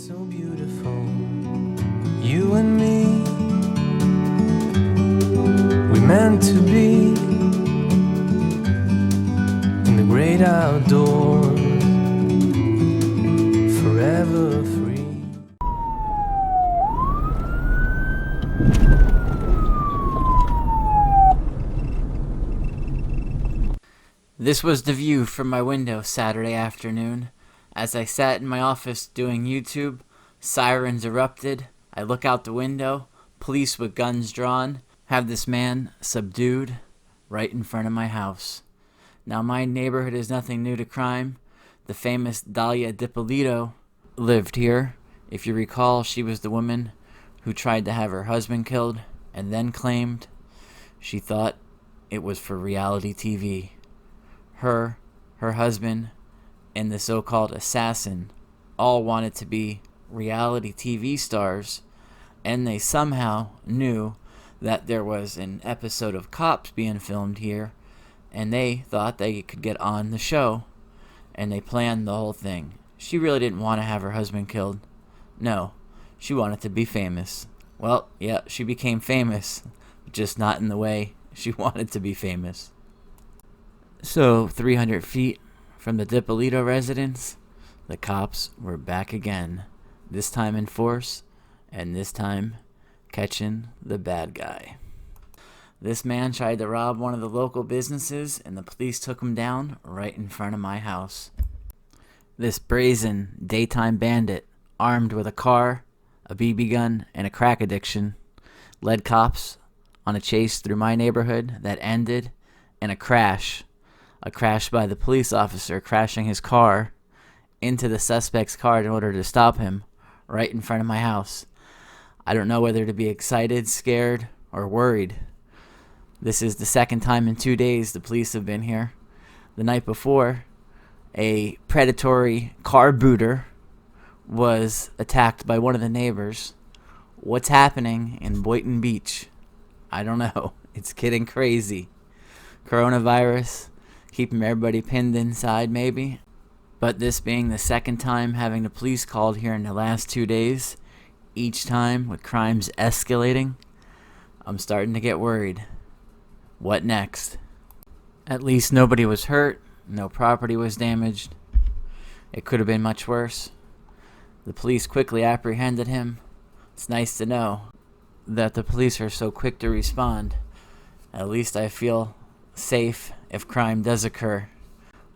So beautiful, you and me, we meant to be in the great outdoors, forever free. This was the view from my window Saturday afternoon. As I sat in my office doing YouTube, sirens erupted. I look out the window, police with guns drawn have this man subdued right in front of my house. Now, my neighborhood is nothing new to crime. The famous Dalia Dippolito lived here. If you recall, she was the woman who tried to have her husband killed and then claimed she thought it was for reality TV. Her husband, and the so-called assassin all wanted to be reality TV stars, and they somehow knew that there was an episode of Cops being filmed here, and they thought they could get on the show, and they planned the whole thing. She really didn't want to have her husband killed. No, she wanted to be famous. Well, yeah, she became famous, just not in the way she wanted to be famous. So, 300 feet from the Dippolito residence, the cops were back again, this time in force, and this time catching the bad guy. This man tried to rob one of the local businesses, and the police took him down right in front of my house. This brazen daytime bandit, armed with a car, a BB gun, and a crack addiction, led cops on a chase through my neighborhood that ended in a crash by the police officer crashing his car into the suspect's car in order to stop him right in front of my house. I don't know whether to be excited, scared, or worried. This is the second time in 2 days the police have been here. The night before, a predatory car booter was attacked by one of the neighbors. What's happening in Boynton Beach? I don't know. It's getting crazy. Coronavirus, keeping everybody pinned inside maybe. But this being the second time having the police called here in the last 2 days, each time with crimes escalating, I'm starting to get worried. What next? At least nobody was hurt, no property was damaged. It could have been much worse. The police quickly apprehended him. It's nice to know that the police are so quick to respond. At least I feel safe if crime does occur.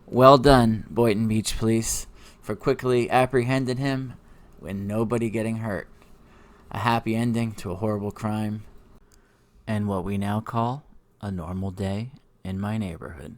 Well done, Boynton Beach Police, for quickly apprehending him with nobody getting hurt. A happy ending to a horrible crime, and what we now call a normal day in my neighborhood.